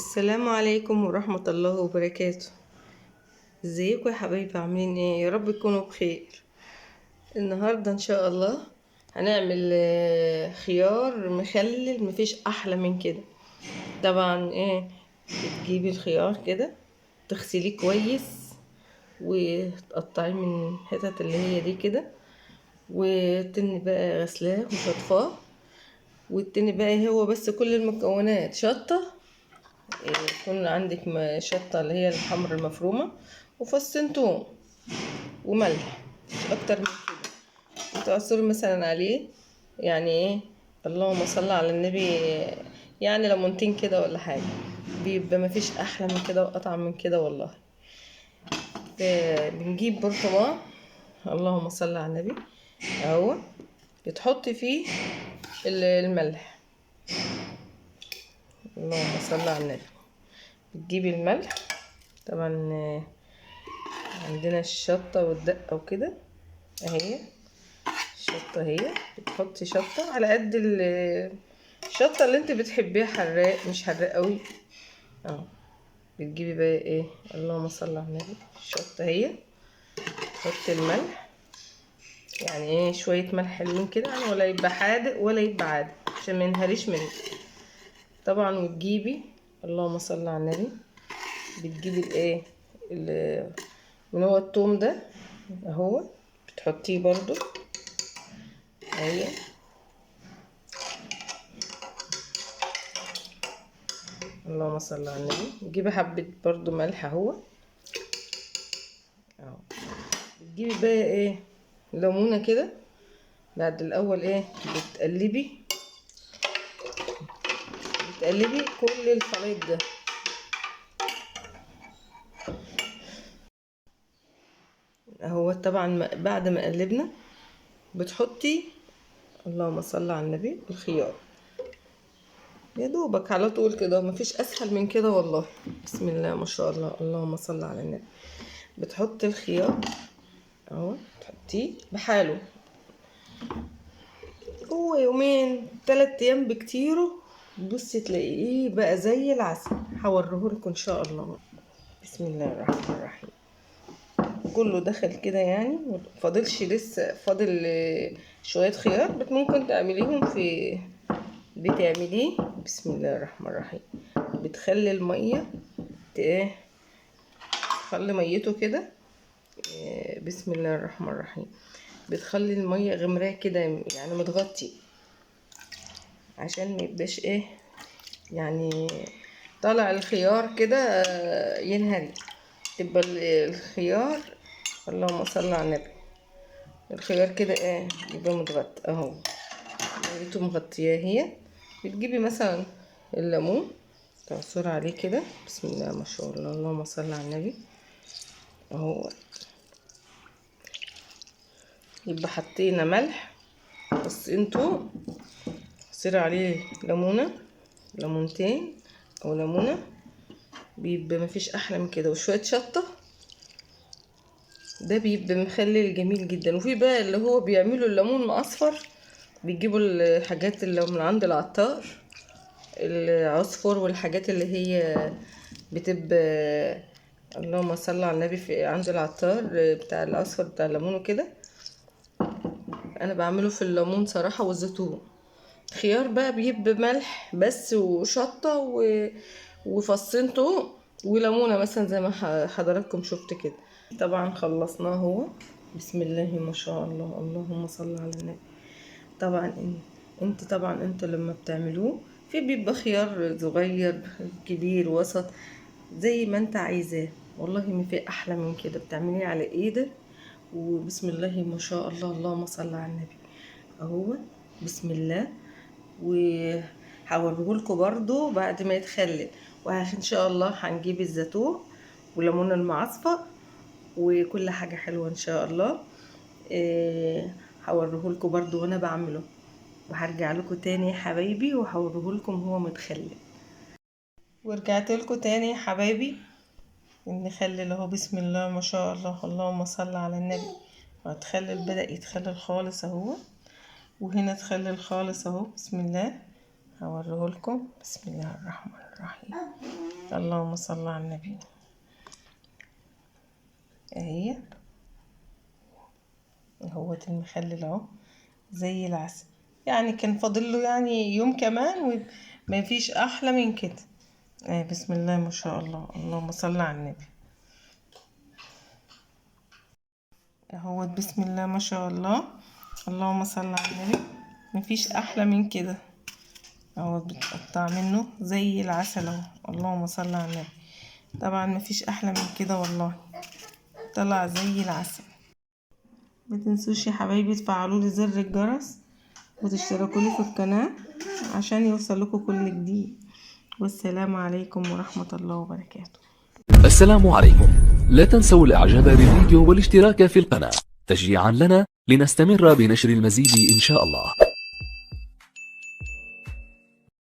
السلام عليكم ورحمة الله وبركاته. ازيكم يا حبايبي، عاملين ايه؟ يا رب تكونوا بخير. النهاردة ان شاء الله هنعمل خيار مخلل، مفيش احلى من كده. طبعا بتجيبي الخيار كده، تغسليه كويس وتقطعيه من الحتت اللي هي دي كده، وتني بقى غسلاه وشطفاه، والتاني بقى هو بس كل المكونات شطة، يكون عندك شطة اللي هي الحمر المفرومة، وفصين توم وملح، مش اكتر من كده. وتعصري مثلا عليه يعني اللهم صل على النبي، يعني ليمونتين كده ولا حاجة، بيبقى مفيش احلى من كده واطعم من كده والله. بنجيب برطمان، اللهم صل على النبي، اهو تحطي فيه الملح، اللهم صل على النبي. بتجيبي الملح، طبعا عندنا الشطة والدقة وكده اهي. الشطة اهي، بتحطي شطة على قد الشطة اللي انت بتحبيها، حراق مش حراق قوي اهو. بتجيبي بقى اللهم صل على النبي، الشطة اهي، تحطي الملح، يعني شوية ملح حلوين كده، يعني ولا يبقى حادق ولا يبقى عادي عشان ما ينهريش منك طبعا. وتجيبي اللهم صل على النبي، بتجيبي من هو التوم ده اهو، بتحطيه برضو اهي، اللهم صل على النبي. تجيبي حبة برضو ملح اهو. بتجيبي بقى ليمونة كده، بعد الاول بتقلبي كل الخليط ده اهو. طبعا بعد ما قلبنا بتحطي اللهم صل على النبي الخيار، يا دوبك على طول كده، مفيش اسهل من كده والله. بسم الله ما شاء الله، اللهم صل على النبي. بتحطي الخيار اهو، تحطيه بحاله، هو يومين 3 ايام بكتيره، بصي تلاقيه بقى زي العسل. هوريهولكوا ان شاء الله. بسم الله الرحمن الرحيم. كله دخل كده يعني، فاضلش لسه، فاضل شويه خيار ممكن تعمليهم بتعمليه. بسم الله الرحمن الرحيم. بتخلي الميه خلي ميته كده، بسم الله الرحمن الرحيم. بتخلي الميه غمراء كده، يعني متغطي، عشان ما يبقاش يعني طالع الخيار كده ينهري. تبقى الخيار، اللهم صل على النبي، الخيار كده يبقى متغطي اهو، لقيته مغطياه هي. بتجيبي مثلا الليمون، تعصري عليه كده، بسم الله ما شاء الله، اللهم صل على النبي اهو. يبقى حطينا ملح، بس انتوا عصري عليه ليمونتين او ليمونه، بيبقى مفيش احلى من كده، وشويه شطه، ده بيبقى مخلل جميل جدا. وفي بقى اللي هو بيعملوا الليمون معصفر، بيجيبوا الحاجات اللي من عند العطار، العصفر والحاجات اللي هي بتبقى، اللهم صل على النبي، في عند العطار بتاع العصفر بتاع الليمون وكده. انا بعمله في الليمون صراحه والزيتون. خيار بقى بيبقى ملح بس وشطه وفصين توم وليمونه مثلا، زي ما حضراتكم شفت كده. طبعا خلصناه هو، بسم الله ما شاء الله، اللهم صل على النبي. طبعا انتوا لما بتعملوه، في بيبقى خيار صغير كبير وسط، زي ما انت عايزاه والله. ما في احلى من كده، بتعمليه على ايدك وبسم الله ما شاء الله، اللهم صل على النبي اهو. بسم الله. وهوريهولكوا برضو بعد ما يتخلل، وان شاء الله هنجيب الزيتون وليمون المعصفر وكل حاجة حلوة ان شاء الله. هوريهولكوا برضو وانا بعمله، وهرجع لكم تاني يا حبايبي وهوريهولكم هو متخلل. ورجعت لكم تاني يا حبايبي، نخلل اهو، بسم الله ما شاء الله، اللهم صل على النبي. هتخلل، بدأ يتخلل خالص اهو، وهنا تخلل خالص اهو. بسم الله، هوريهولكم، بسم الله الرحمن الرحيم. اللهم صل على النبي. اهي اهوت المخلل اهو زي العسل. يعني كان فاضل له يعني يوم كمان وما فيش احلى من كده. بسم الله ما شاء الله، اللهم صل على النبي. اهوت بسم الله ما شاء الله، اللهم صل على النبي. مفيش احلى من كده اهو، بتقطع منه زي العسل اهو، اللهم صل على النبي. طبعا مفيش احلى من كده والله، طلع زي العسل. ما تنسوش يا حبايبي تفعلوا لي زر الجرس وتشتركوا لي في القناة عشان يوصلكوا كل جديد. والسلام عليكم ورحمة الله وبركاته. السلام عليكم. لا تنسوا الاعجاب بالفيديو والاشتراك في القناة تشجيعا لنا لنستمر بنشر المزيد ان شاء الله.